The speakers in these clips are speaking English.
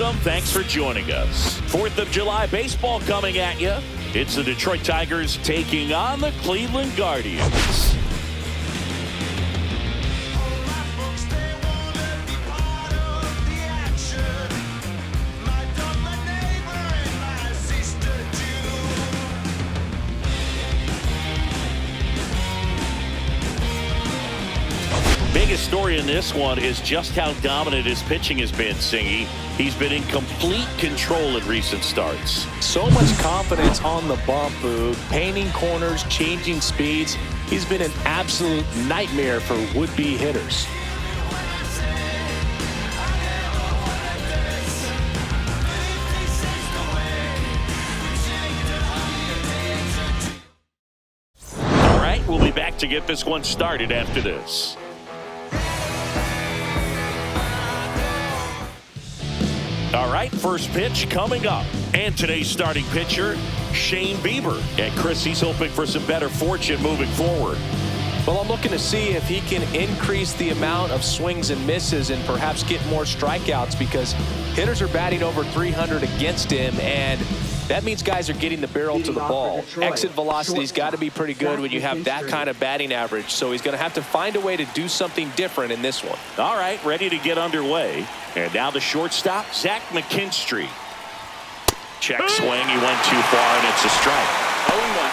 welcome. Thanks for joining us. 4th of July baseball coming at you. It's the Detroit Tigers taking on the Cleveland Guardians. Biggest story in this one is just how dominant his pitching has been, Singy. He's been in complete control in recent starts. So much confidence on the bump, Boog. Painting corners, changing speeds. He's been an absolute nightmare for would-be hitters. All right, we'll be back to get this one started after this. All right, first pitch coming up. And today's starting pitcher, Shane Bieber. And Chris, he's hoping for some better fortune moving forward. Well, I'm looking to see if he can increase the amount of swings and misses and perhaps get more strikeouts, because hitters are batting over 300 against him, and that means guys are getting the barrel to the ball. Exit velocity's got to be pretty good when you have that kind of batting average, so he's going to have to find a way to do something different in this one. All right, ready to get underway. And now the shortstop, Zach McKinstry. Check swing, he went too far, and it's a strike. 0-1.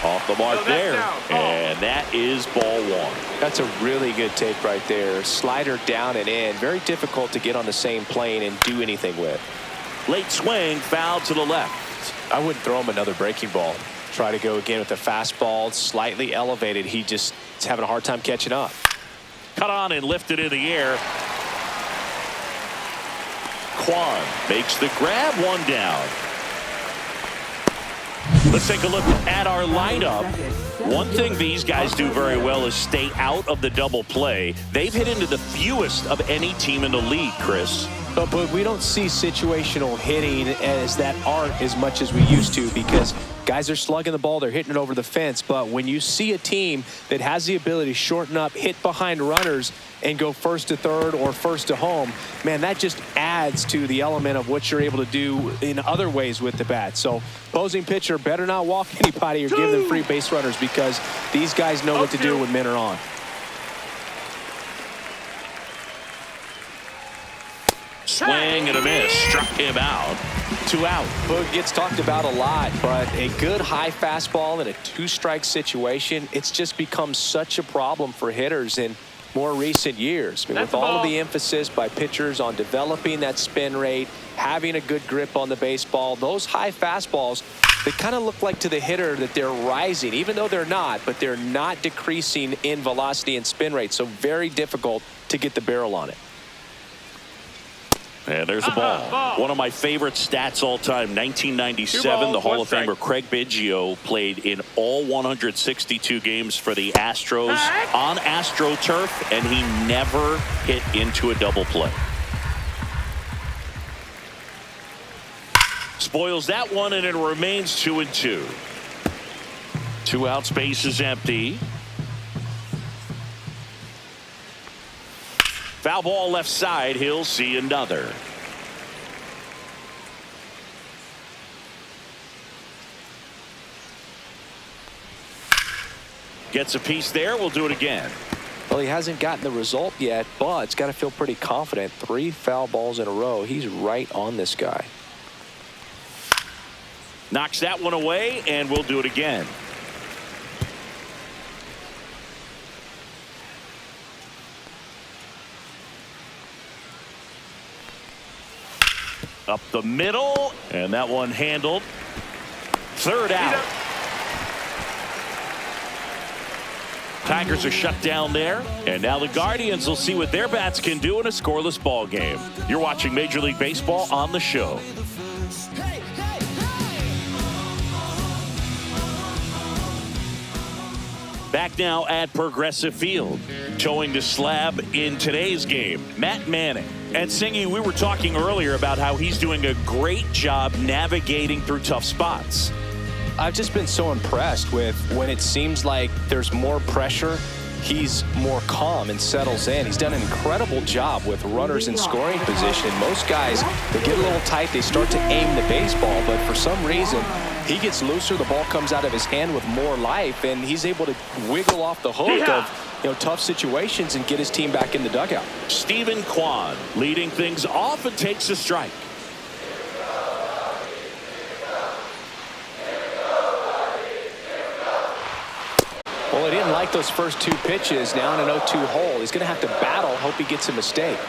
Off the mark there, and that is ball one. That's a really good take right there. Slider down and in. Very difficult to get on the same plane and do anything with. Late swing, foul to the left. I wouldn't throw him another breaking ball. Try to go again with the fastball, slightly elevated. He just is having a hard time catching up. Cut on and lifted in the air. Kwan makes the grab, one down. Let's take a look at our lineup. One thing these guys do very well is stay out of the double play. They've hit into the fewest of any team in the league, Chris. But we don't see situational hitting as that art as much as we used to, because guys are slugging the ball, they're hitting it over the fence. But when you see a team that has the ability to shorten up, hit behind runners, and go first to third or first to home, man, that just adds to the element of what you're able to do in other ways with the bat. So opposing pitcher better not walk anybody or give them free base runners, because these guys know what to do when men are on. Swing and a miss, struck him out. 2 out. Boog gets talked about a lot, but a good high fastball in a 2-strike situation, it's just become such a problem for hitters in more recent years. I mean, with all of the emphasis by pitchers on developing that spin rate, having a good grip on the baseball, those high fastballs, they kind of look like to the hitter that they're rising, even though they're not, but they're not decreasing in velocity and spin rate. So very difficult to get the barrel on it. And there's the ball. One of my favorite stats all time, 1997, the Hall of Famer Craig Biggio played in all 162 games for the Astros on AstroTurf, and he never hit into a double play. Spoils that one, and it remains 2-2. 2 out, space is empty. Foul ball left side. He'll see another. Gets a piece there. We'll do it again. Well, he hasn't gotten the result yet, but it's got to feel pretty confident. 3 foul balls in a row. He's right on this guy. Knocks that one away, and we'll do it again. Up the middle, and that one handled. 3rd out. Tigers are shut down there, and now the Guardians will see what their bats can do in a scoreless ball game. You're watching Major League Baseball on the show. Back now at Progressive Field. Towing the slab in today's game, Matt Manning. And Singy, we were talking earlier about how he's doing a great job navigating through tough spots. I've just been so impressed with when it seems like there's more pressure, he's more calm and settles in. He's done an incredible job with runners in scoring position. Most guys, they get a little tight, they start to aim the baseball, but for some reason, he gets looser, the ball comes out of his hand with more life, and he's able to wiggle off the hook of tough situations and get his team back in the dugout. Steven Kwan leading things off and takes a strike. Well, he didn't like those first 2 pitches. Now in an 0-2 hole, he's going to have to battle, hope he gets a mistake.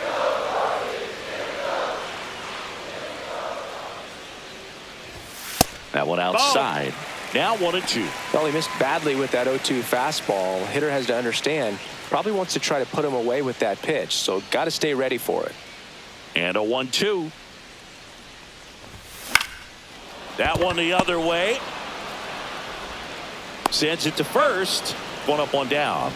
That one outside. Now 1-2. Well, he missed badly with that 0-2 fastball. Hitter has to understand, probably wants to try to put him away with that pitch, so got to stay ready for it. And a 1-2. That one the other way. Sends it to first. 1 up, 1 down.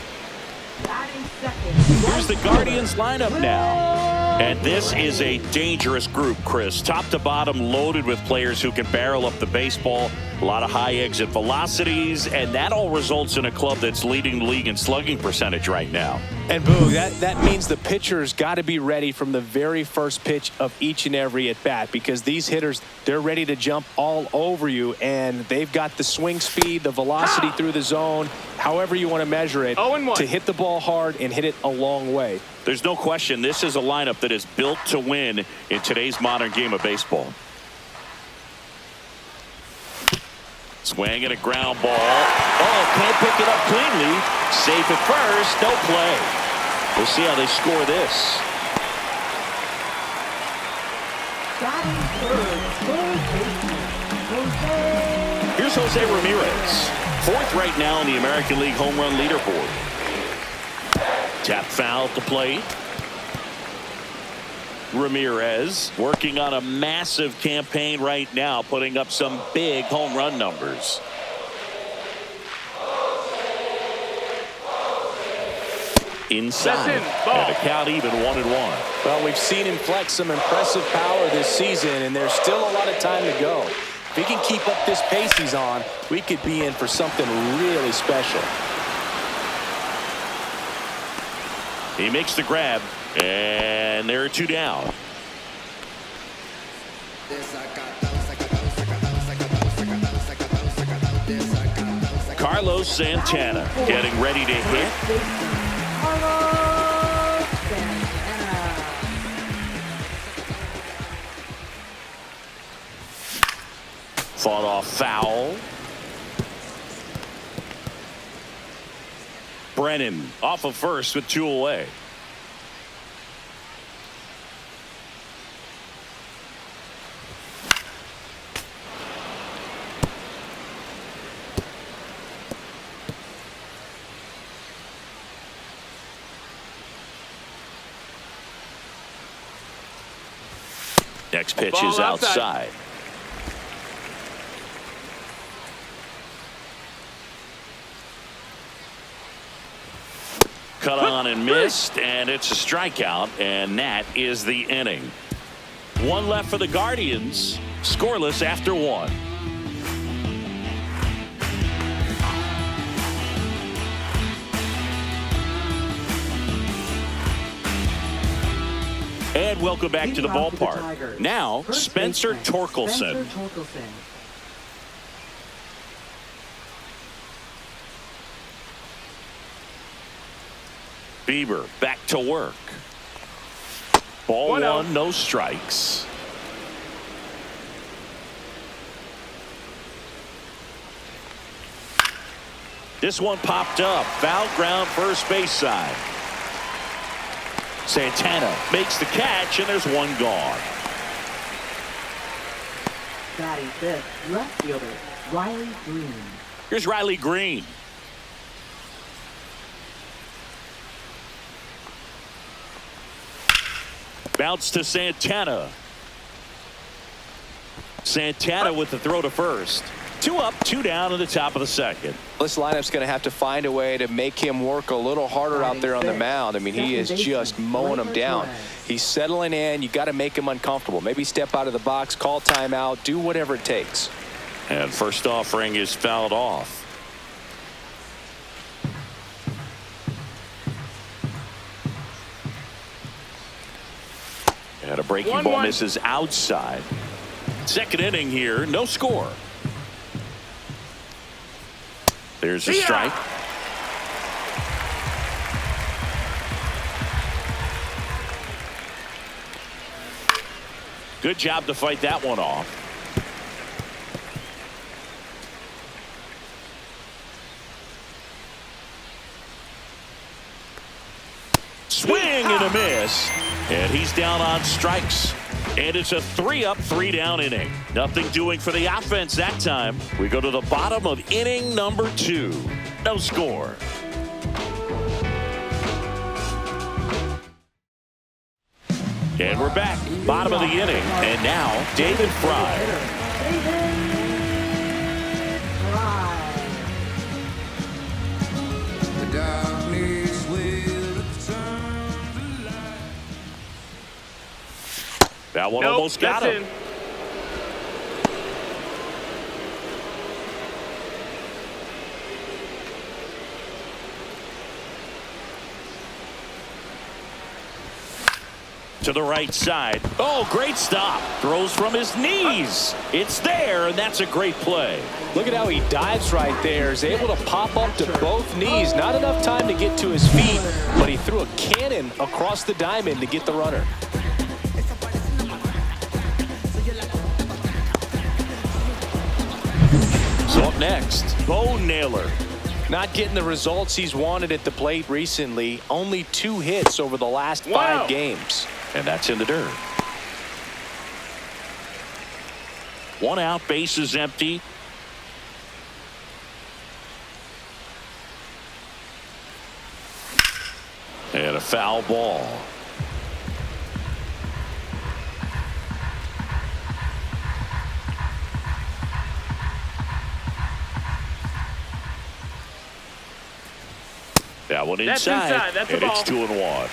Here's the Guardians lineup now. And this is a dangerous group, Chris. Top to bottom loaded with players who can barrel up the baseball. A lot of high exit velocities, and that all results in a club that's leading the league in slugging percentage right now. And Boo, that means the pitcher's got to be ready from the very first pitch of each and every at bat, because these hitters, they're ready to jump all over you, and they've got the swing speed, the velocity through the zone, however you want to measure it, to hit the ball hard and hit it a long way. There's no question this is a lineup that is built to win in today's modern game of baseball. Swing and a ground ball. Oh, can't pick it up cleanly. Safe at first. No play. We'll see how they score this. Here's Jose Ramirez. 4th right now in the American League home run leaderboard. Tap foul to plate. Ramirez working on a massive campaign right now, putting up some big home run numbers. Inside, and a count even 1-1. Well, we've seen him flex some impressive power this season, and there's still a lot of time to go. If he can keep up this pace he's on, we could be in for something really special. He makes the grab, and there are 2 down. Carlos Santana getting ready to hit. Fought off foul. Brennan off of first with 2 away. Next pitch is outside. Cut on and missed, and it's a strikeout, and that is the inning. 1 left for the Guardians, scoreless after 1. And welcome back to the ballpark. Now, Spencer Torkelson. Bieber back to work. Ball 1, no strikes. This one popped up. Foul ground first base side. Santana makes the catch, and there's 1 gone. Batting 5th, left fielder, Riley Green. Here's Riley Green. Bounce to Santana. Santana with the throw to first. 2 up, 2 down in the top of the 2nd. This lineup's going to have to find a way to make him work a little harder out there on the mound. I mean, he is just mowing him down. He's settling in. You got to make him uncomfortable. Maybe step out of the box, call timeout, do whatever it takes. And first offering is fouled off. And a breaking ball misses outside. Second inning here, no score. There's a strike. Good job to fight that one off. Swing and a miss. And he's down on strikes. And it's a 3-up, 3-down inning. Nothing doing for the offense that time. We go to the bottom of inning number 2. No score. And we're back. Bottom of the inning. And now, David Fry. That one almost got him. To the right side. Oh, great stop. Throws from his knees. It's there, and that's a great play. Look at how he dives right there. Is able to pop up to both knees. Not enough time to get to his feet, but he threw a cannon across the diamond to get the runner. So up next, Bo Naylor. Not getting the results he's wanted at the plate recently. Only 2 hits over the last 5 games. And that's in the dirt. 1 out, bases empty. And a foul ball. That one inside. That's and it's 2-1.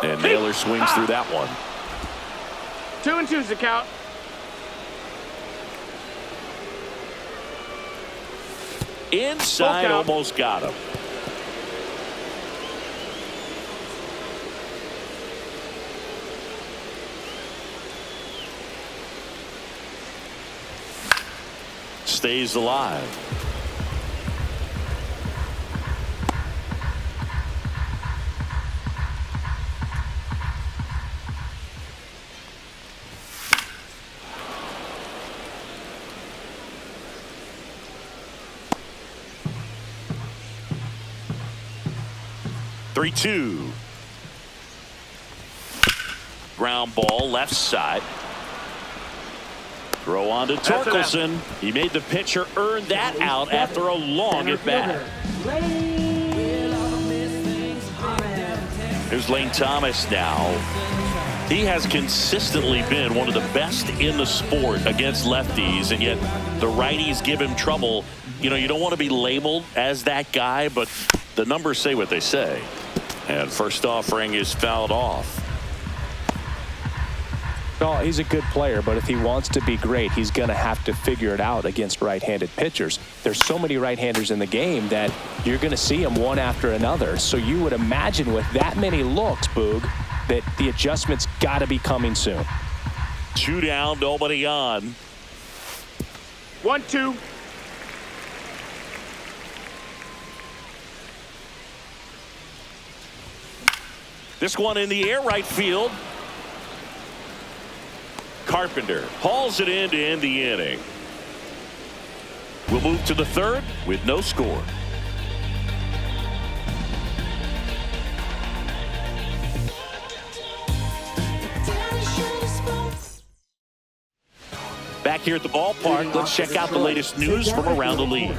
And Naylor swings through that one. 2-2's the count. Inside, almost got him. Stays alive. Three-two. Ground ball left side. Throw on to Torkelson. He made the pitcher earn that out after a long at bat. Here's Lane Thomas now. He has consistently been one of the best in the sport against lefties, and yet the righties give him trouble. You know, you don't want to be labeled as that guy, but the numbers say what they say. And first offering is fouled off. Well, he's a good player, but if he wants to be great, he's going to have to figure it out against right-handed pitchers. There's so many right-handers in the game that you're going to see them one after another. So you would imagine with that many looks, Boog, that the adjustment's got to be coming soon. 2 down, nobody on. 1-2. This one in the air, right field. Carpenter hauls it in to end the inning. We'll move to the third with no score. Back here at the ballpark, let's check out the latest news from around the league.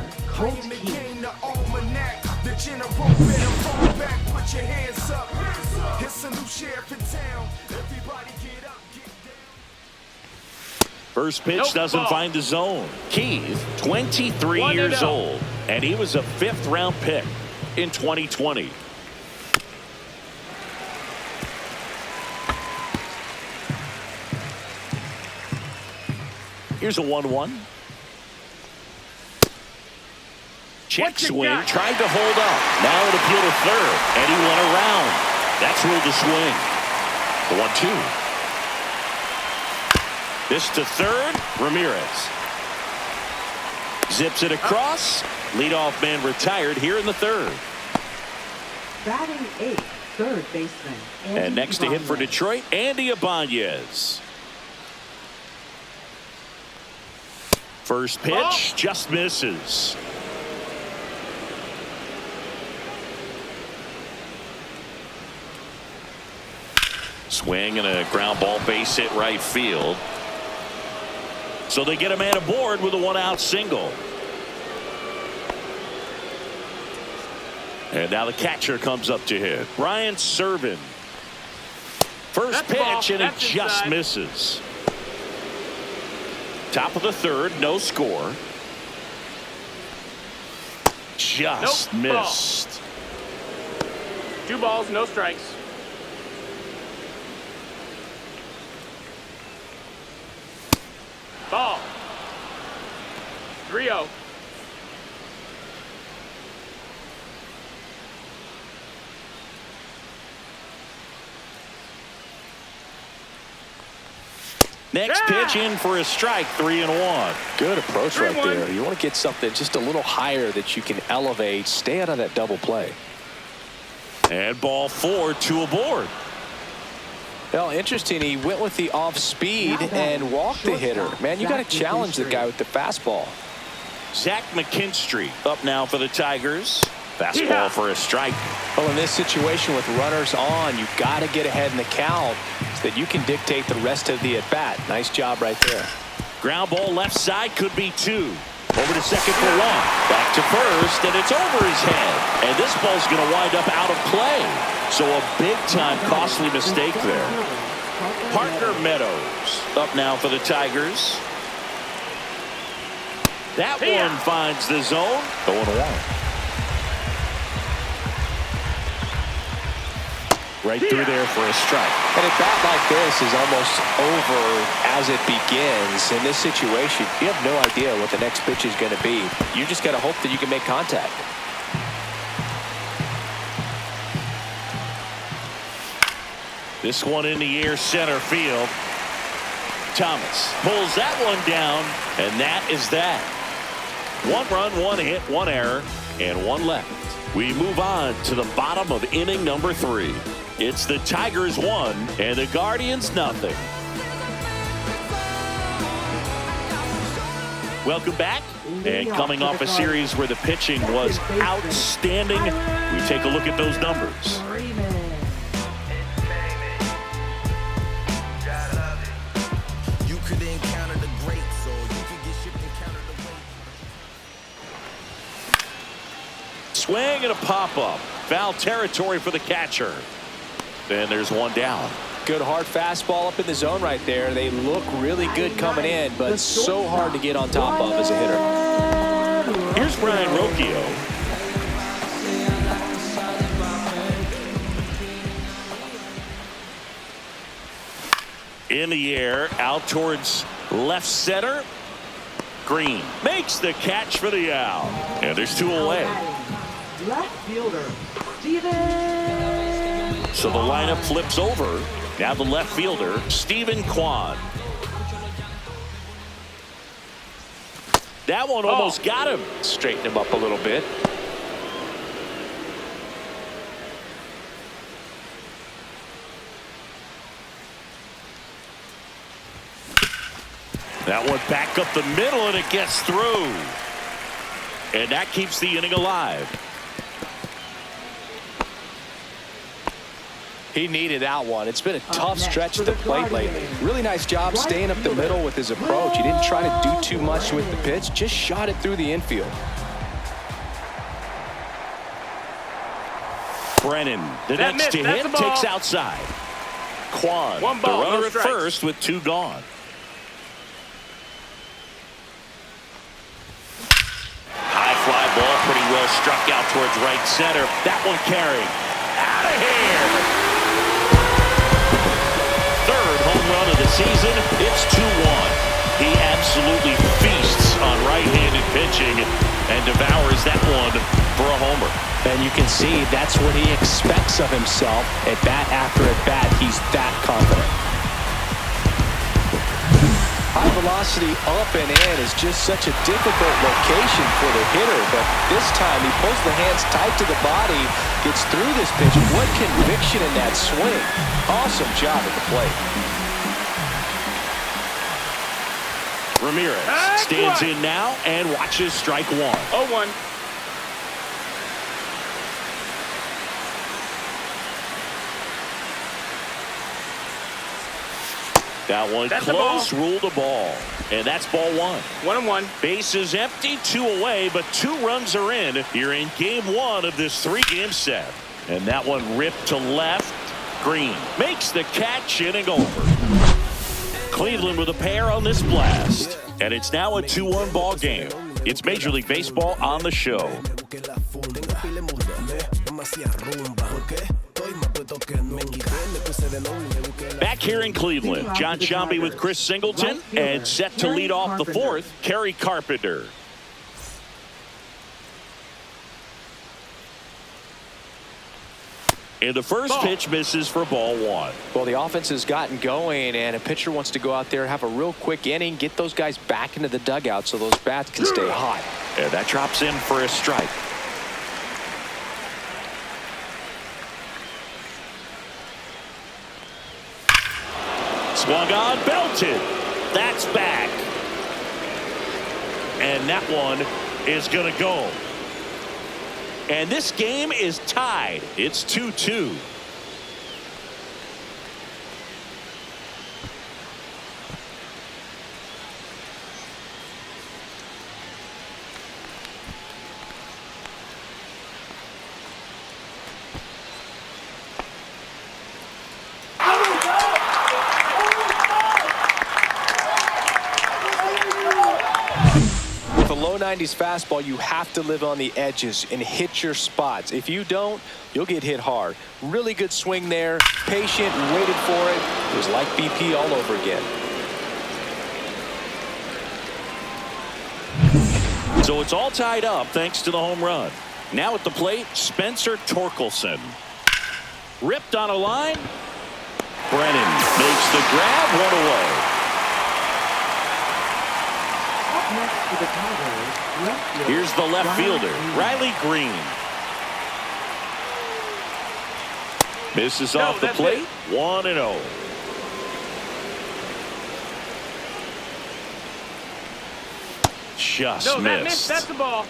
First pitch doesn't find the zone. Keith, 23 years old. And he was a 5th-round pick in 2020. Here's a 1-1. Check swing, tried to hold up. Now it appeal to third, and he went around. That's ruled a swing. The 1-2. This to third, Ramirez. Zips it across. Leadoff man retired here in the third. Batting 8th, third baseman. And next to hit for Detroit, Andy Ibanez. First pitch just misses. Swing and a ground ball, base hit right field. So they get a man aboard with a 1-out single. And now the catcher comes up to hit. Ryan Serven. First pitch, and it just misses. Top of the third, no score. Just missed. 2 balls, no strikes. Ball. 3-0. Next pitch in for a strike, 3-1. Good approach right there. You want to get something just a little higher that you can elevate. Stay out of that double play. And ball 4, 2 aboard. Well, interesting. He went with the off speed and walked the hitter. Man, you got to challenge the guy with the fastball. Zach McKinstry up now for the Tigers. Fastball for a strike. Well, in this situation with runners on, you got to get ahead in the count so that you can dictate the rest of the at-bat. Nice job right there. Ground ball left side, could be 2. Over to second for 1. Back to first, and it's over his head. And this ball's going to wind up out of play. So a big-time costly mistake there. Parker Meadows up now for the Tigers. That one finds the zone. 0-1. Right through there for a strike. And a bat like this is almost over as it begins. In this situation, you have no idea what the next pitch is going to be. You just got to hope that you can make contact. This one in the air, center field. Thomas pulls that one down, and that is that. 1 run, 1 hit, 1 error, and 1 left. We move on to the bottom of inning number 3. It's the Tigers 1 and the Guardians nothing. Welcome back. And coming off a series where the pitching was outstanding, we take a look at those numbers. You could encounter the greats, or you could get shipped and counter the weight. Swing and a pop-up. Foul territory for the catcher. And there's one down. Good hard fastball up in the zone right there. They look really good coming in, but so hard to get on top of as a hitter. Here's Brian Rocchio. In the air, out towards left center. Green makes the catch for the out. And there's 2 away. Left fielder, Steven. So the lineup flips over. Now the left fielder, Steven Kwan. That one almost got him. Straighten him up a little bit. That one back up the middle, and it gets through. And that keeps the inning alive. He needed that one. It's been a tough stretch at the plate lately. Really nice job staying up the middle with his approach. He didn't try to do too much with the pitch, just shot it through the infield. Brennan, the next to hit, takes outside. Kwan, the runner at first with 2 gone. High fly ball pretty well struck out towards right center. That one carrying. Out of here. Third home run of the season. It's 2-1. He absolutely feasts on right-handed pitching and devours that one for a homer. And you can see that's what he expects of himself. At bat after at bat, he's that confident. High velocity up and in is just such a difficult location for the hitter, but this time he pulls the hands tight to the body, gets through this pitch. What conviction in that swing. Awesome job at the plate. Ramirez stands in now and watches strike one. 0-1. That one That's close, ruled a ball. And that's ball one. 1-1. Bases empty, 2 away, but 2 runs are in. You're in game 1 of this 3-game set. And that one ripped to left. Green makes the catch, inning over. Cleveland with a pair on this blast. And it's now a 2-1 ball game. It's Major League Baseball on the show. Back here in Cleveland, John Sciambi with Chris Singleton, and set to lead off the 4th, Kerry Carpenter. And the first pitch misses for ball one. Well, the offense has gotten going, and a pitcher wants to go out there, have a real quick inning, get those guys back into the dugout so those bats can stay hot. And that drops in for a strike. Swung on, belted. That's back. And that one is going to go. And this game is tied. It's 2-2. With a low 90s fastball, you have to live on the edges and hit your spots. If you don't, you'll get hit hard. Really good swing there. Patient, waited for it. It was like BP all over again. So it's all tied up thanks to the home run. Now at the plate, Spencer Torkelson. Ripped on a line. Brennan makes the grab, one away. Next to the Tigers, left fielder, Here's the left fielder, Riley Green. Misses off the plate, 1-0. Just missed. That's the ball.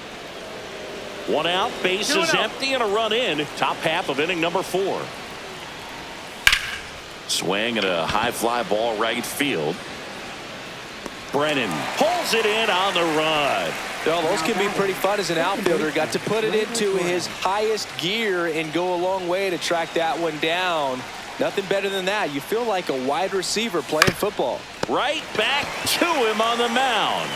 1 out, bases 2-0. empty, and a run in. Top half of inning number 4. Swing and a high fly ball right field. Brennan pulls it in on the run. Well, those can be pretty fun as an outfielder. Got to put it into his highest gear and go a long way to track that one down. Nothing better than that. You feel like a wide receiver playing football. Right back to him on the mound.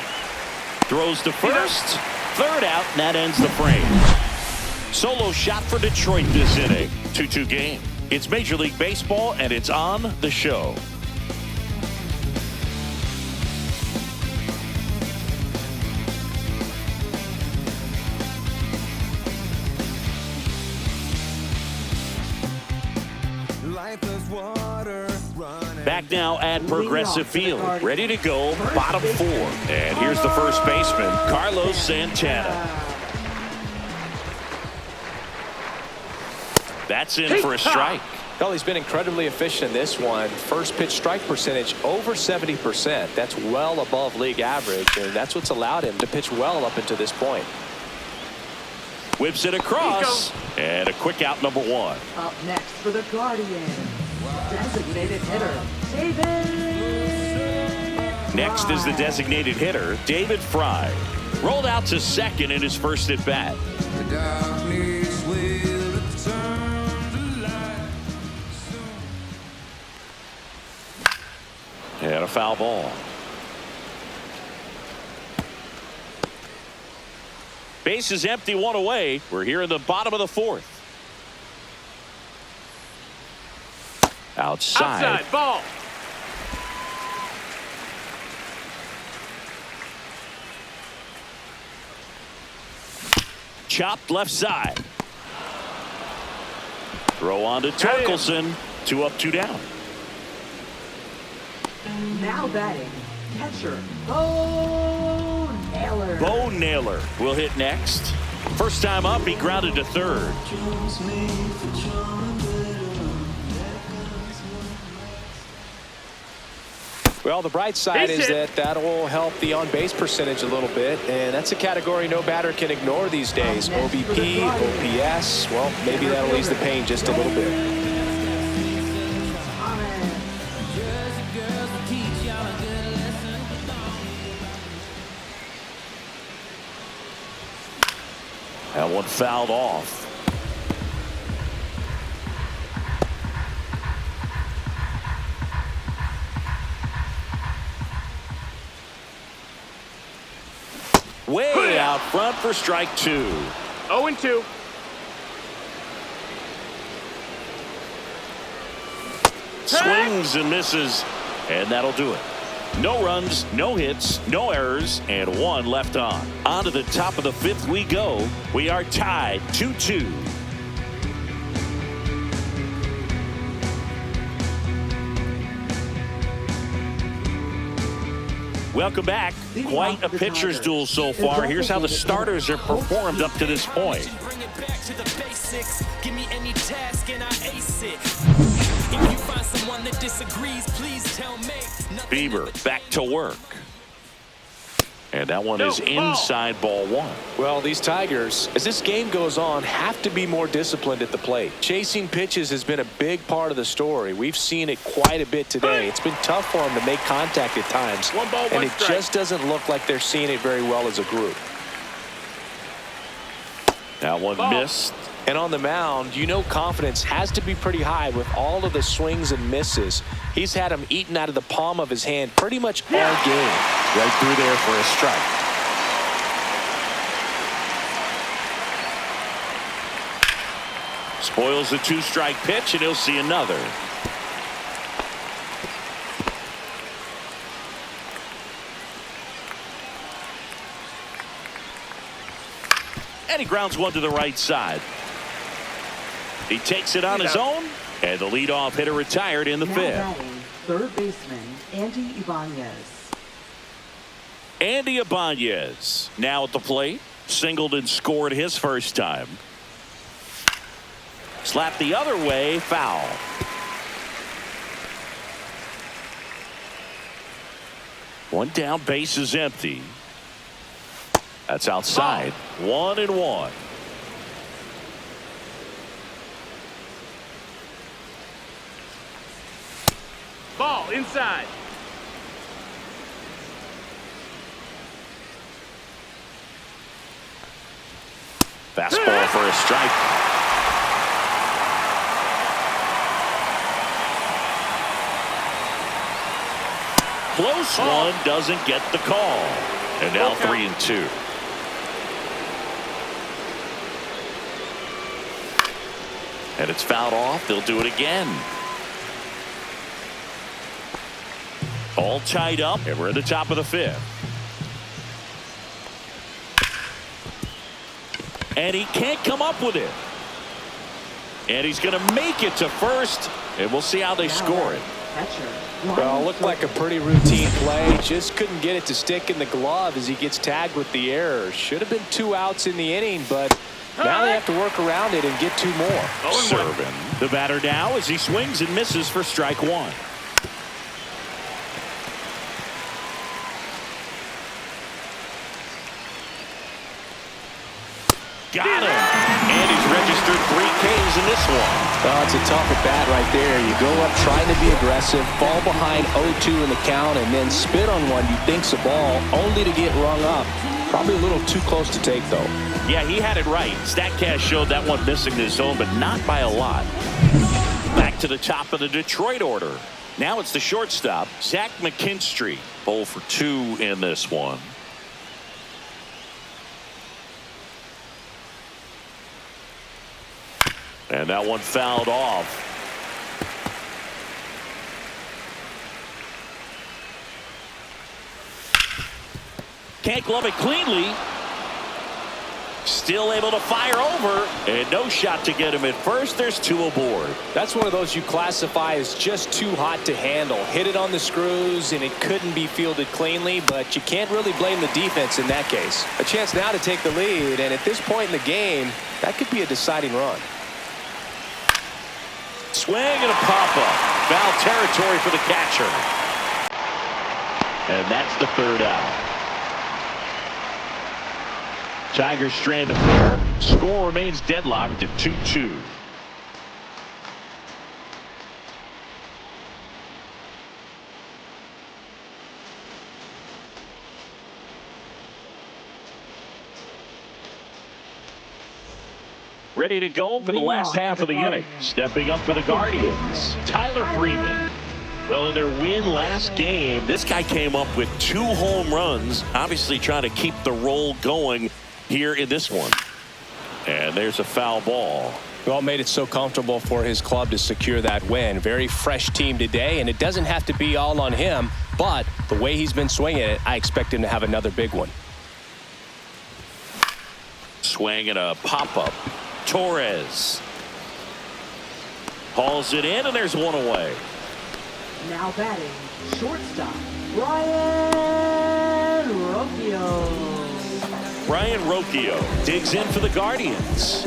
Throws to first. Third out, and that ends the frame. Solo shot for Detroit this inning. 2-2 game. It's Major League Baseball, and it's on the show. Back now at Progressive Field, ready to go, bottom 4. And here's the first baseman, Carlos Santana. That's in for a strike. Well, he's been incredibly efficient in this one. First pitch strike percentage over 70%. That's well above league average, and that's what's allowed him to pitch well up until this point. Whips it across, and a quick out, number 1. Up next for the Guardians, designated hitter, David. Next is the designated hitter, David Fry. Rolled out to second in his first at bat. And a foul ball. Base is empty, one away. We're here in the bottom of the fourth. Outside. Ball. Chopped left side. Throw on to Torkelson. 2 up, 2 down. Now batting, catcher, Bo Naylor. Bo Naylor will hit next. First time up, he grounded to third. Well, the bright side is that will help the on-base percentage a little bit, and that's a category no batter can ignore these days. OBP, OPS, well, maybe that'll ease the pain just a little bit. That one fouled off. Way out front for strike 2. 0-2. Swings and misses, and that'll do it. No runs, no hits, no errors, and 1 left on. On to the top of the 5th we go. We are tied 2-2. Welcome back. Quite a pitcher's duel so far. Here's how the starters have performed up to this point. Bring it back to the basics. Give me any task and I ace it. If you find someone that disagrees, please tell me. Bieber back to work. And that one is inside ball 1. Well, these Tigers, as this game goes on, have to be more disciplined at the plate. Chasing pitches has been a big part of the story. We've seen it quite a bit today. It's been tough for them to make contact at times. 1 ball, 1 and it strike. just doesn't look like they're seeing it very well as a group. That one missed. And on the mound, you know confidence has to be pretty high with all of the swings and misses. He's had them eaten out of the palm of his hand pretty much all game. Right through there for a strike. Spoils the 2-strike pitch, and he'll see another. And he grounds one to the right side. He takes it on his own, and the leadoff hitter retired in the 5th. Batting, third baseman, Andy Ibanez. Andy Ibanez now at the plate. Singled and scored his first time. Slapped the other way, foul. One down, base is empty. That's outside. 1-1. Ball inside. Fastball for a strike. Close one, doesn't get the call. And now 3-2. And it's fouled off. They'll do it again. All tied up, and we're at the top of the 5th. And he can't come up with it. And he's going to make it to first, and we'll see how they score it. Well, looked like a pretty routine play. Just couldn't get it to stick in the glove as he gets tagged with the error. Should have been 2 outs in the inning, but now they have to work around it and get 2 more. Serving the batter now as he swings and misses for strike 1. Got him. And he's registered 3 Ks in this one. Well, it's a tough at bat right there. You go up trying to be aggressive, fall behind 0-2 in the count, and then spit on one you think's a ball, only to get rung up. Probably a little too close to take, though. Yeah, he had it right. StatCast showed that one missing the zone, but not by a lot. Back to the top of the Detroit order. Now it's the shortstop, Zach McKinstry. 0 for 2 in this one. And that one fouled off. Can't glove it cleanly. Still able to fire over, and no shot to get him at first. There's two aboard. That's one of those you classify as just too hot to handle. Hit it on the screws, and it couldn't be fielded cleanly, but you can't really blame the defense in that case. A chance now to take the lead, and at this point in the game, that could be a deciding run. Swing and a pop-up. Foul territory for the catcher. And that's the third out. Tigers strand a pair. Score remains deadlocked at 2-2. Ready to go for the last half of the inning. Stepping up for the Guardians, Tyler Freeman. Well, in their win last game, this guy came up with 2 home runs, obviously trying to keep the roll going here in this one. And there's a foul ball. Well, made it so comfortable for his club to secure that win. Very fresh team today, and it doesn't have to be all on him, but the way he's been swinging it, I expect him to have another big one. Swing and a pop-up. Torres hauls it in, and there's one away. Now batting, shortstop, Brian Rocchio. Brian Rocchio digs in for the Guardians.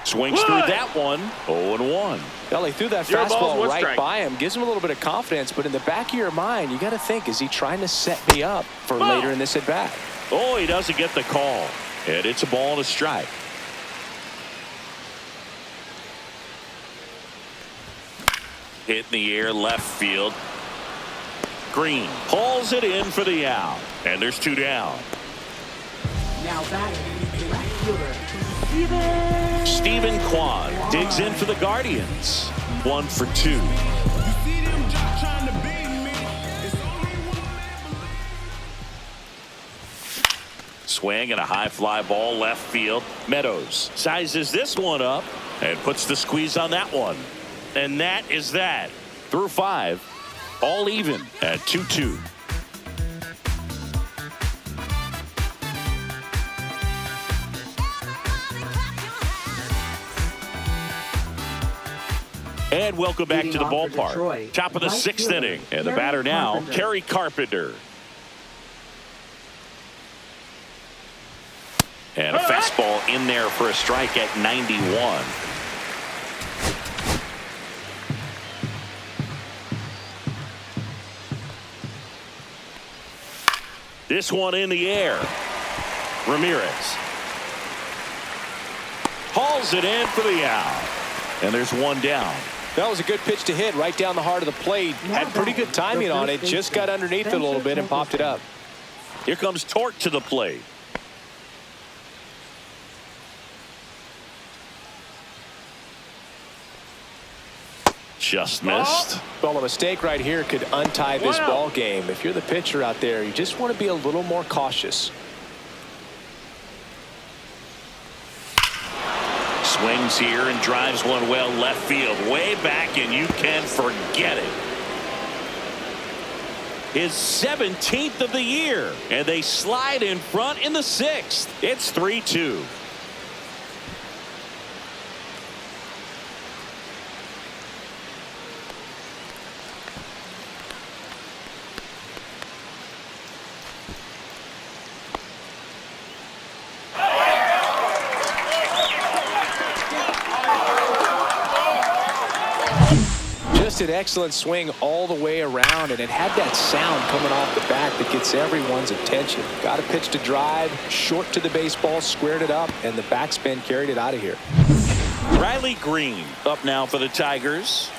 Swings through that one. 0-1. Well, he threw that Zero balls, fastball one right strike. by him. Gives him a little bit of confidence, but in the back of your mind, you got to think, is he trying to set me up for later in this at-bat? Oh, he doesn't get the call. And it's a ball and a strike. Hit in the air, left field. Green hauls it in for the out. And there's 2 down. Now batting, left fielder, Stephen Kwan digs in for the Guardians. 1 for 2. Swing and a high fly ball left field. Meadows sizes this one up and puts the squeeze on that one. And that is that. Through 5, all even at 2-2. And welcome back to the ballpark. Top of the 6th inning. And the batter now, Kerry Carpenter. And a fastball in there for a strike at 91. This one in the air. Ramirez hauls it in for the out. And there's 1 down. That was a good pitch to hit right down the heart of the plate. Had pretty good timing on it. Just got underneath it a little bit and popped it up. Here comes Torque to the plate. Just missed. Well, a mistake right here could untie this ball game. If you're the pitcher out there, you just want to be a little more cautious. Swings here and drives one well left field, way back, and you can forget it. His 17th of the year, and they slide in front in the 6th. It's 3-2. An excellent swing all the way around, and it had that sound coming off the bat that gets everyone's attention. Got a pitch to drive, short to the baseball, squared it up, and the backspin carried it out of here. Riley Green up now for the Tigers.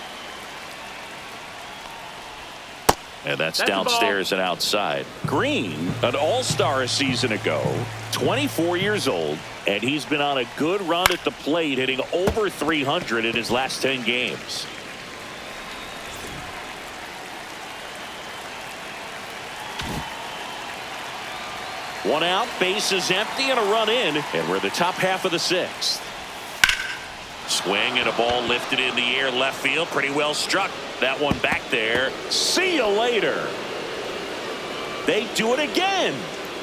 And that's downstairs and outside. Green, an all-star a season ago, 24 years old, and he's been on a good run at the plate, hitting over 300 in his last 10 games. One out, base is empty, and a run in, and we're the top half of the sixth. Swing and a ball lifted in the air left field. Pretty well struck. That one back there. See you later. They do it again.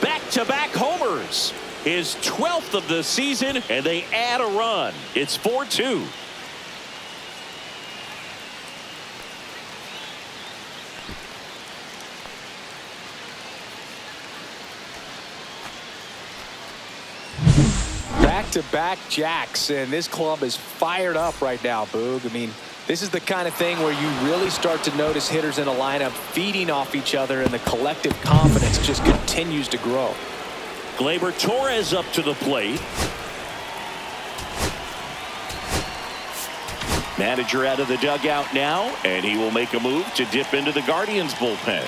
Back-to-back homers. His 12th of the season, and they add a run. It's 4-2. Back-to-back jacks, and this club is fired up right now, Boog. I mean, this is the kind of thing where you really start to notice hitters in a lineup feeding off each other, and the collective confidence just continues to grow. Gleyber Torres up to the plate. Manager out of the dugout now, and he will make a move to dip into the Guardians bullpen.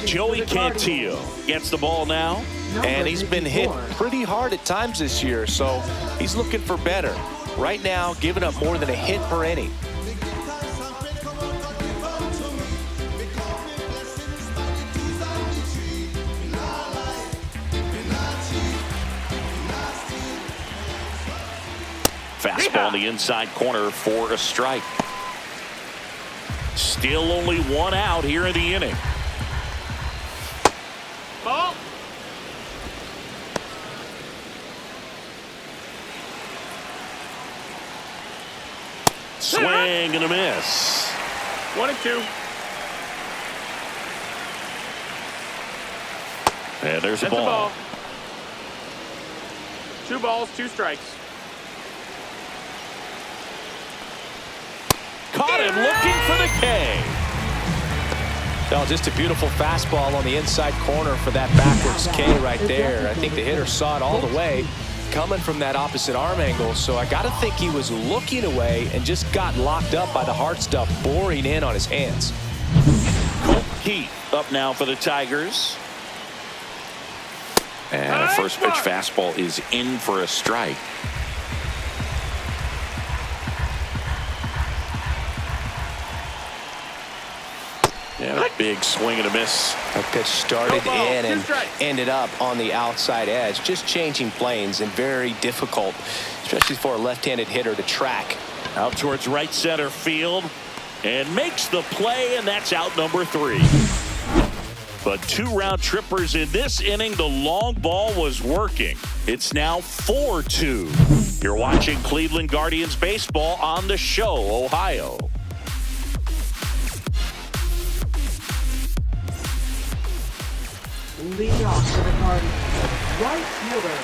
Joey Cantillo gets the ball now. And he's been hit pretty hard at times this year, so he's looking for better. Right now, giving up more than a hit per inning. Fastball on the inside corner for a strike. Still only one out here in the inning. Ball. Swing and a miss. 1-2. And there's a That's ball. 2 balls, 2 strikes. Caught him looking for the K. No, just a beautiful fastball on the inside corner for that backwards K right there. I think the hitter saw it all the way coming from that opposite arm angle, so I got to think he was looking away and just got locked up by the hard stuff boring in on his hands. Colt Keith up now for the Tigers. And a first pitch fastball is in for a strike. And a big swing and a miss. That pitch started in and ended up on the outside edge, just changing planes, and very difficult, especially for a left-handed hitter to track. Out towards right center field and makes the play, and that's out number 3. But 2 round trippers in this inning. The long ball was working. It's now 4-2. You're watching Cleveland Guardians baseball on The Show, Ohio. Lead off for the Guardians. Right fielder.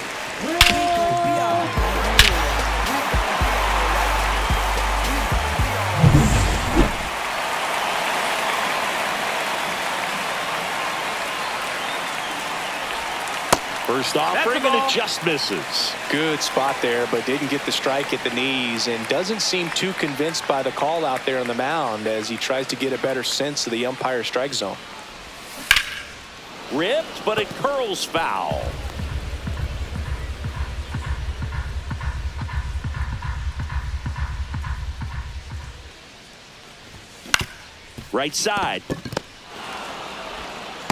First offering, and it just misses. Good spot there, but didn't get the strike at the knees, and doesn't seem too convinced by the call out there on the mound as he tries to get a better sense of the umpire strike zone. Ripped, but it curls foul. Right side.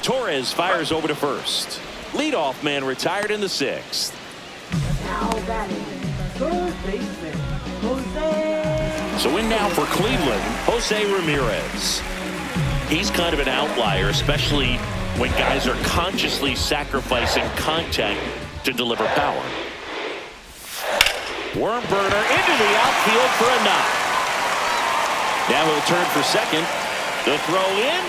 Torres fires over to first. Leadoff man retired in the 6th. Now batting, third baseman, Jose. So in now for Cleveland, Jose Ramirez. He's kind of an outlier, especially when guys are consciously sacrificing contact to deliver power. Worm burner into the outfield for a knock. Now he'll turn for second. The throw in.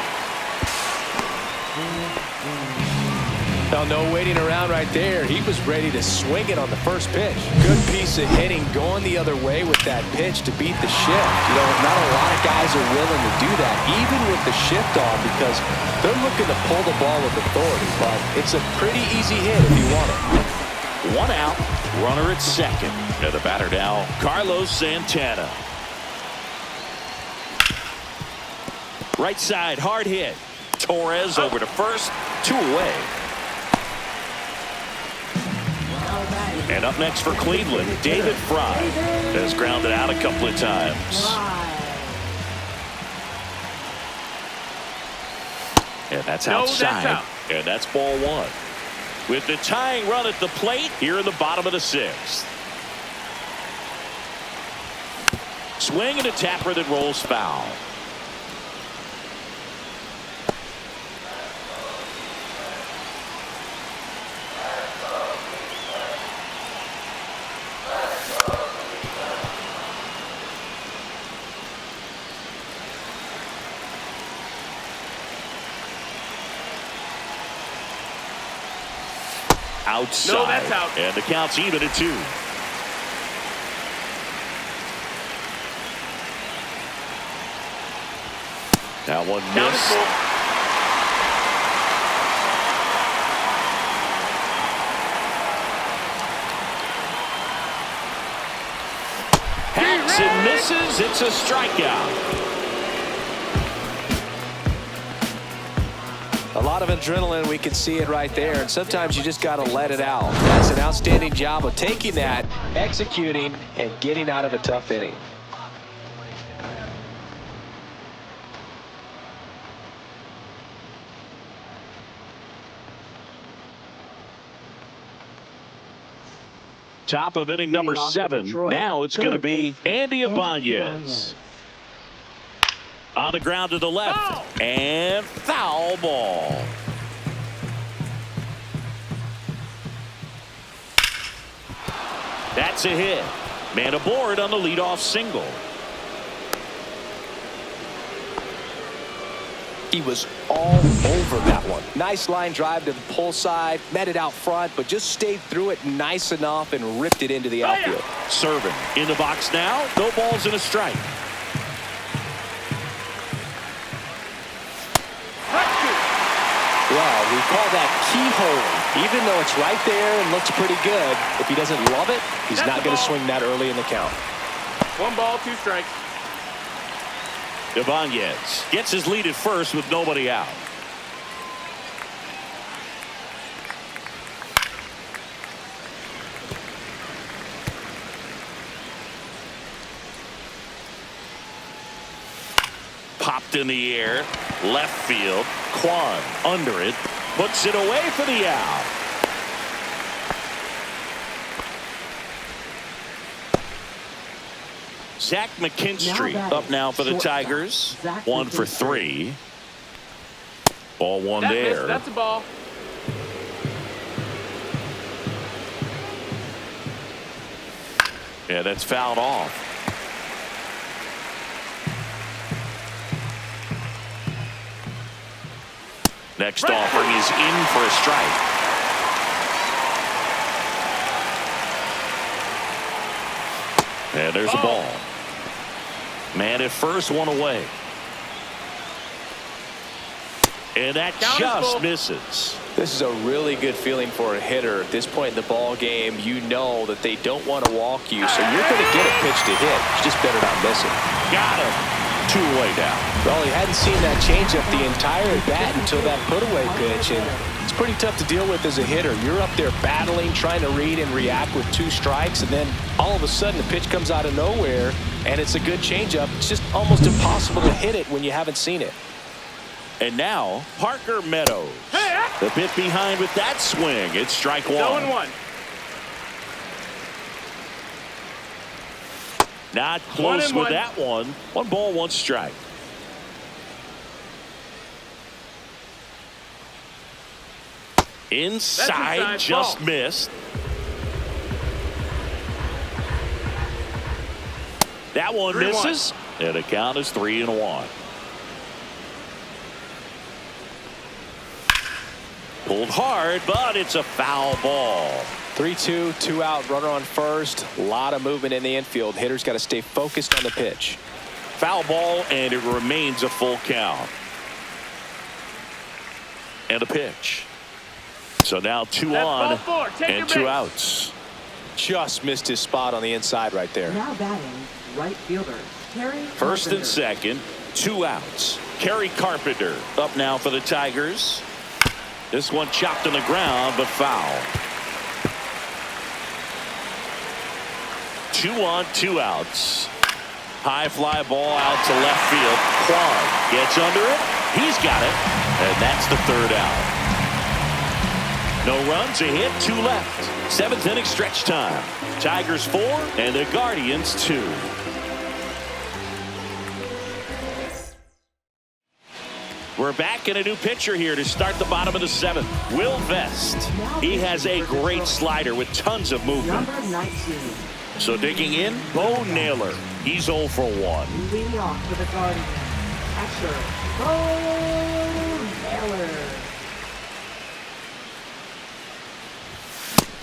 Well, no waiting around right there. He was ready to swing it on the first pitch. Good piece of hitting going the other way with that pitch to beat the shift. You know, not a lot of guys are willing to do that, even with the shift on, because they're looking to pull the ball with authority. But it's a pretty easy hit if you want it. 1 out, runner at second. And the batter now, Carlos Santana. Right side, hard hit. Torres over to first, 2 away. Now batting, And up next for Cleveland, David Fry has grounded out a couple of times. And that's outside. That's out. And that's ball one. With the tying run at the plate here in the bottom of the sixth. Swing and a tapper that rolls foul. Outside. No, that's out. And the count's even at 2. That one missed. Hacks and misses. It's a strikeout. A lot of adrenaline, we can see it right there, and sometimes you just got to let it out. That's an outstanding job of taking that, executing, and getting out of a tough inning. Top of inning number 7. Now it's going to be Andy Ibanez. On the ground to the left. And foul ball. That's a hit. Man aboard on the leadoff single. He was all over that one. Nice line drive to the pull side, met it out front, but just stayed through it nice enough and ripped it into the outfield. Serving in the box now. No balls and a strike. Well, we call that keyhole. Even though it's right there and looks pretty good, if he doesn't love it, he's not going to swing that early in the count. 1 ball, 2 strikes. Ibanez gets his lead at first with nobody out. Popped in the air, left field. Kwan under it, puts it away for the out. Zach McKinstry up now for the Tigers. 1 for 3. Ball one That there. missed. That's a ball. Yeah, that's fouled off. Next offering is in for a strike. And there's a ball. Man at first, 1 away. And that just misses. This is a really good feeling for a hitter at this point in the ball game. You know that they don't want to walk you, so you're going to get a pitch to hit. You just better not miss it. Got him. 2 away down. Well, he hadn't seen that changeup the entire at bat until that put-away pitch, and it's pretty tough to deal with as a hitter. You're up there battling, trying to read and react with 2 strikes, and then all of a sudden the pitch comes out of nowhere, and it's a good changeup. It's just almost impossible to hit it when you haven't seen it. And now, Parker Meadows. The pit behind with that swing. It's strike 1. 0-1. Not close with that one. 1 ball, 1 strike. Inside, just missed. That one misses. And the count is 3-1. Pulled hard, but it's a foul ball. 3-2, 2 out, runner on first. A lot of movement in the infield. Hitter's got to stay focused on the pitch. Foul ball, and it remains a full count. And a pitch. So now 2 on and 2 outs. Just missed his spot on the inside right there. Now batting, right fielder, Kerry First and Carpenter. second, 2 outs. Kerry Carpenter up now for the Tigers. This one chopped on the ground, but foul. 2 on, 2 outs. High fly ball out to left field. Kwan gets under it. He's got it. And that's the 3rd out. No runs, a hit, 2 left. 7th inning stretch time. Tigers 4 and the Guardians 2. We're back in a new pitcher here to start the bottom of the 7th. Will Vest. He has a great slider with tons of movement. Number 19. So digging in, Bo Naylor. He's 0 for 1. Leading off for the Guardians. Catcher, Bo Naylor.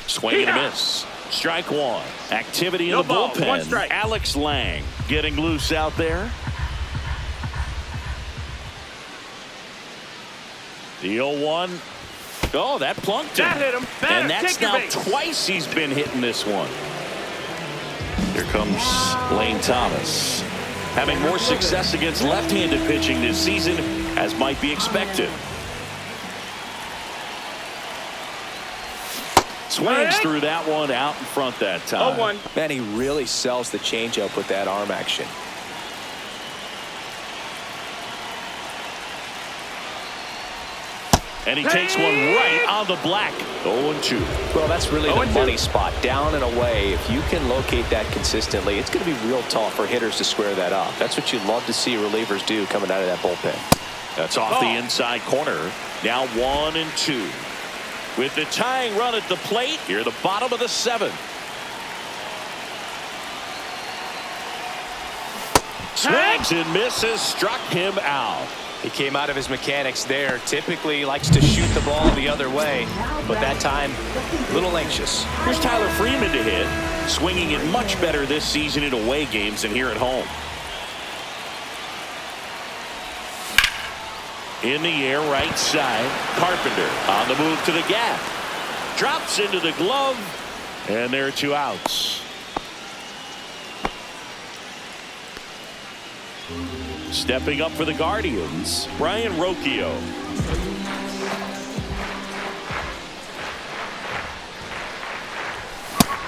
Swing and a miss. Strike 1. Activity in No the ball, bullpen. 1 strike. Alex Lang getting loose out there. The 0-1. Oh, that plunked him. That hit him. Batter, And that's take your now base. twice he's been hitting this one. Here comes Lane Thomas. Having more success against left-handed pitching this season, as might be expected. Swings through that one out in front that time. 0-1. Man, he really sells the changeup with that arm action. And he takes one right on the black. 0-2. Well, that's really the 0-2. money spot. Down and away. If you can locate that consistently, it's going to be real tough for hitters to square that up. That's what you love to see relievers do coming out of that bullpen. That's off the inside corner. Now 1-2. With the tying run at the plate, here the bottom of the 7th. Swings and misses, struck him out. He came out of his mechanics there. Typically likes to shoot the ball the other way, but that time a little anxious. Here's Tyler Freeman to hit, swinging it much better this season in away games than here at home. In the air, right side. Carpenter on the move to the gap. Drops into the glove, and there are 2 outs. Stepping up for the Guardians, Brian Rocchio.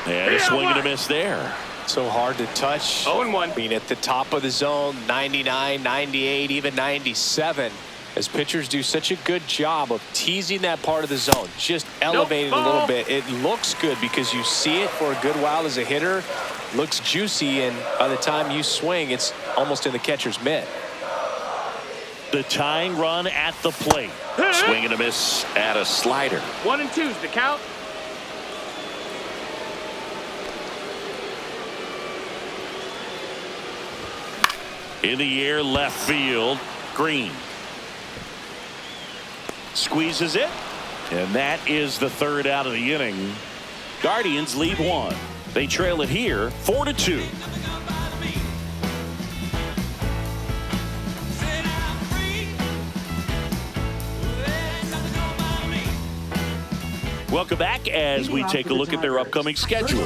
And a swing and a miss there. So hard to touch. 0-1. Being at the top of the zone, 99, 98, even 97. As pitchers do such a good job of teasing that part of the zone, just elevate it a little bit. It looks good because you see it for a good while as a hitter. Looks juicy, and by the time you swing, it's almost in the catcher's mitt. The tying run at the plate. Swing and a miss at a slider. 1-2's the count. In the air, left field. Green squeezes it, and that is the 3rd out of the inning. Guardians lead 1. They trail it here 4-2. Welcome back as we take a look at their upcoming schedule.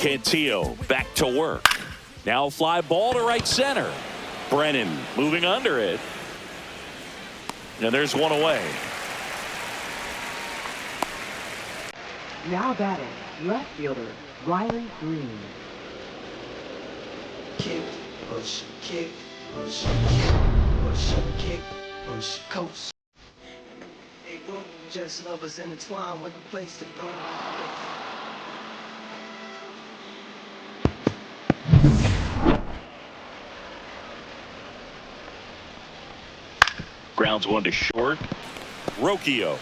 Cantillo back to work. Now fly ball to right center. Brennan moving under it. And there's one away. Now batting, left fielder, Riley Green. Kick, push, kick, push, kick, push, kick, push, coast. Hey, bro, just lovers intertwined with a place to go. Grounds 1 to short. Rocchio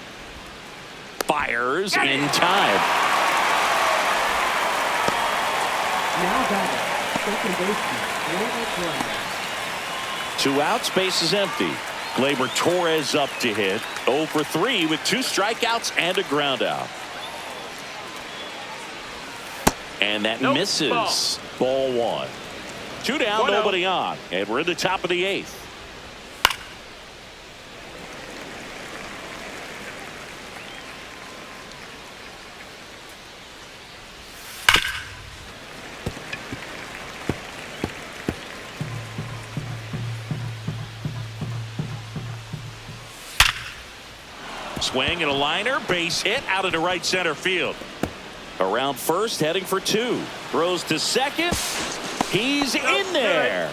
fires in time. Now batting, second baseman, Gleyber Torres. 2 outs, base is empty. Gleyber Torres up to hit. 0 for 3 with 2 strikeouts and a ground out. And that misses. Ball 1. 2 down, 1-0. nobody on. And we're in the top of the 8th. Swing and a liner, base hit out into right center field. Around first, heading for 2. Throws to second. He's in there.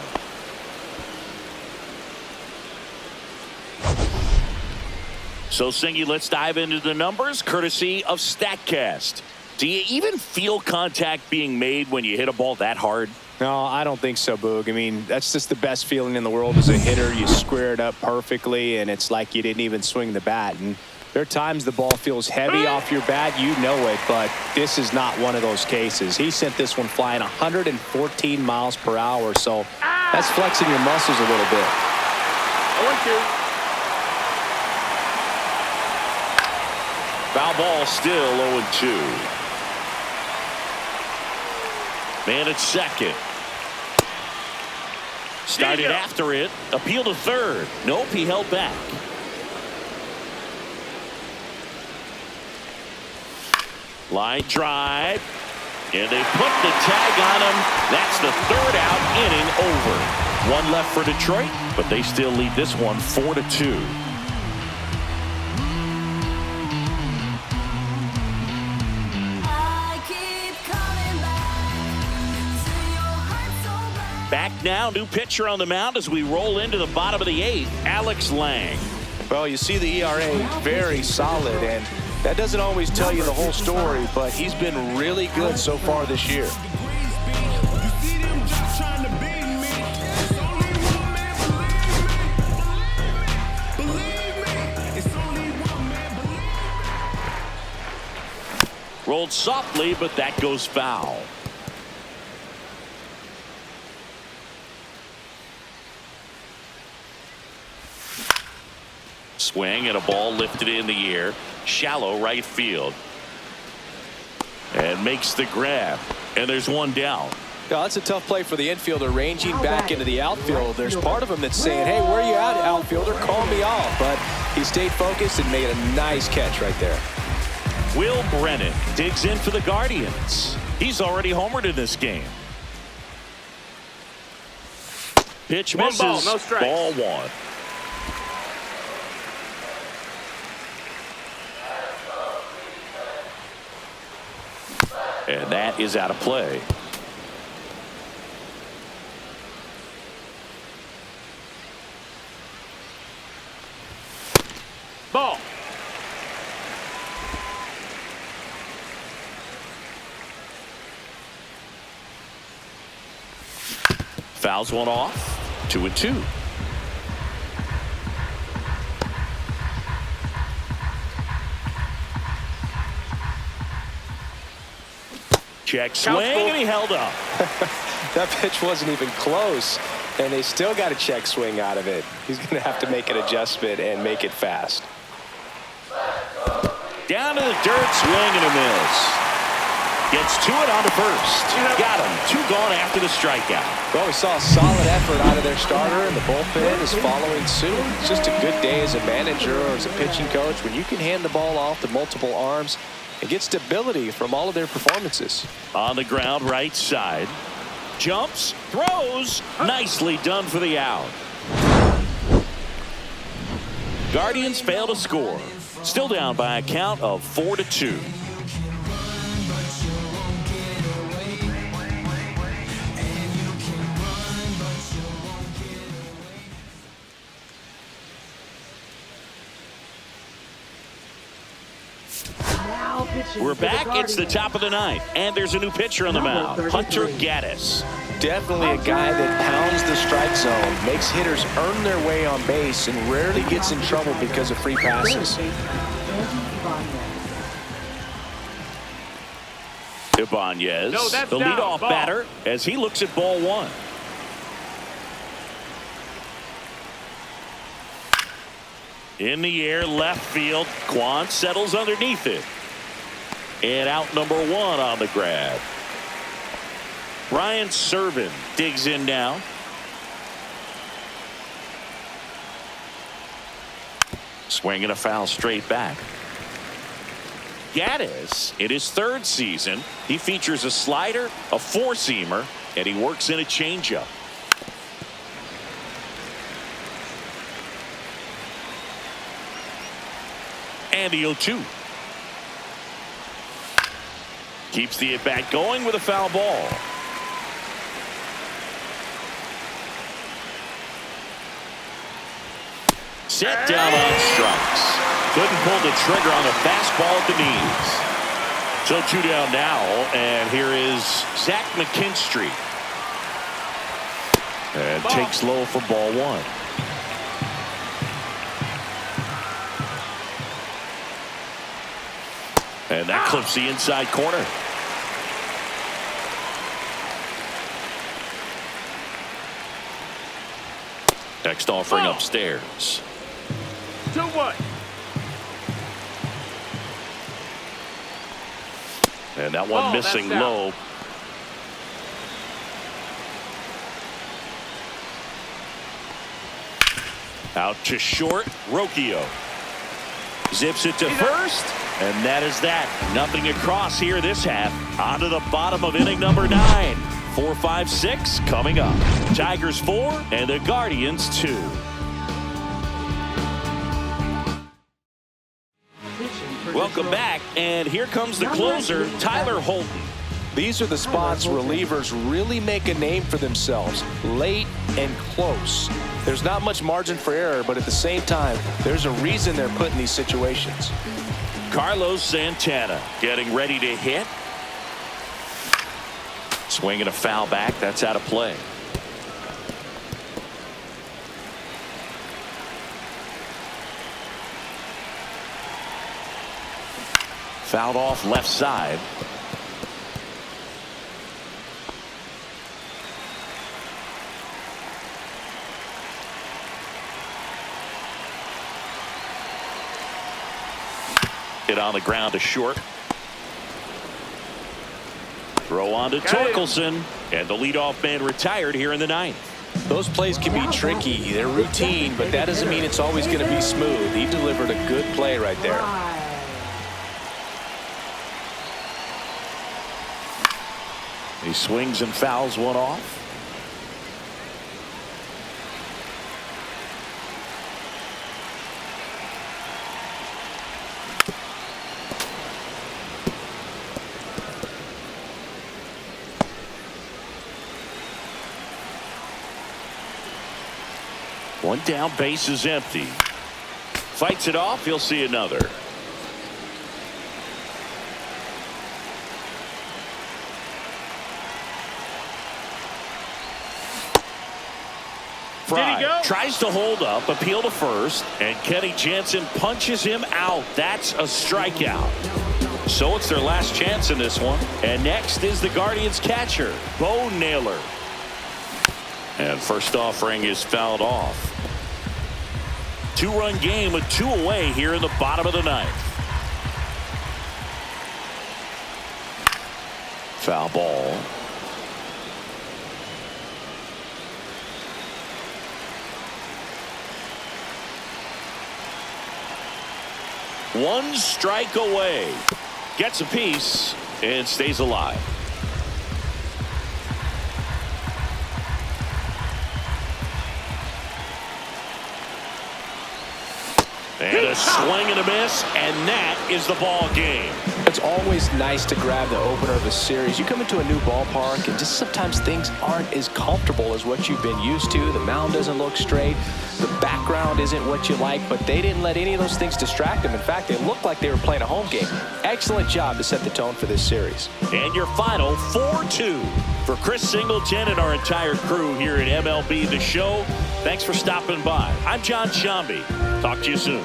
So, Singy, let's dive into the numbers, courtesy of StatCast. Do you even feel contact being made when you hit a ball that hard? No, I don't think so, Boog. I mean, that's just the best feeling in the world as a hitter. You square it up perfectly, and it's like you didn't even swing the bat. And there are times the ball feels heavy off your bat. You know it, but this is not one of those cases. He sent this one flying 114 miles per hour, so that's flexing your muscles a little bit. 0-2. Foul ball, still 0-2. Man at second. Started after it. Appeal to third. Nope, he held back. Line drive. And they put the tag on him. That's the 3rd out, inning over. 1 left for Detroit, but they still lead this one 4-2. Back now, new pitcher on the mound as we roll into the bottom of the 8th, Alex Lang. Well, you see the ERA, very solid, and that doesn't always tell you the whole story, but he's been really good so far this year. Rolled softly, but that goes foul. Swing and a ball lifted in the air. Shallow right field. And makes the grab. And there's one down. Yeah, that's a tough play for the infielder ranging back into the outfield. There's part of him that's saying, hey, where are you at, outfielder? Call me off. But he stayed focused and made a nice catch right there. Will Brennan digs in for the Guardians. He's already homered in this game. Pitch misses. 1 ball, no strikes. Ball 1. And that is out of play. Ball. Fouls one off. 2-2. Check swing, and he held up. That pitch wasn't even close, and they still got a check swing out of it. He's going to have to make an adjustment and make it fast. Down to the dirt, swing and a miss. Gets to it on the first. Got him. 2 gone after the strikeout. Well, we saw a solid effort out of their starter, and the bullpen is following suit. It's just a good day as a manager or as a pitching coach when you can hand the ball off to multiple arms and get stability from all of their performances. On the ground, right side. Jumps, throws. Nicely done for the out. Guardians fail to score. Still down by a count of 4-2. We're back. It's the top of the 9th, and there's a new pitcher on the mound, Hunter Gaddis. Definitely a guy that pounds the strike zone, makes hitters earn their way on base, and rarely gets in trouble because of free passes. Ibanez, No, that's the down. leadoff Ball. batter, as he looks at ball 1. In the air, left field. Quan settles underneath it. And out number 1 on the grab. Ryan Serven digs in now. Swinging a foul straight back. Gaddis, in his 3rd season, he features a slider, a 4-seamer, and he works in a changeup. And the 0-2. Keeps the at-bat going with a foul ball. Set down on strikes. Couldn't pull the trigger on the fastball at the knees. So 2 down now, and here is Zach McKinstry. And takes low for ball 1. And that clips the inside corner. Next offering upstairs. 2-1. And that one missing low. Out to short. Rocchio zips it to first. And that is that. Nothing across here this half. On to the bottom of inning number 9. 4-5-6 coming up. Tigers 4 and the Guardians 2. Welcome back, and here comes the closer, Tyler Holton. These are the spots relievers really make a name for themselves, late and close. There's not much margin for error, but at the same time, there's a reason they're put in these situations. Carlos Santana getting ready to hit. Swinging a foul back. That's out of play. Fouled off left side. Hit on the ground to short. Throw on to Torkelson, and the leadoff man retired here in the 9th. Those plays can be tricky. They're routine, but that doesn't mean it's always going to be smooth. He delivered a good play right there. He swings and fouls one off. One down, base is empty. Fights it off, he'll see another. Fry tries to hold up, appeal to first, and Kenny Jansen punches him out. That's a strikeout. So it's their last chance in this one. And next is the Guardians catcher, Bo Naylor. And first offering is fouled off. 2-run game with 2 away here in the bottom of the 9th. Foul ball. One strike away. Gets a piece and stays alive. And a swing and a miss, and that is the ball game. It's always nice to grab the opener of a series. You come into a new ballpark, and just sometimes things aren't as comfortable as what you've been used to. The mound doesn't look straight. The background isn't what you like, but they didn't let any of those things distract them. In fact, they looked like they were playing a home game. Excellent job to set the tone for this series. And your final 4-2. For Chris Singleton and our entire crew here at MLB The Show, thanks for stopping by. I'm John Shambi. Talk to you soon.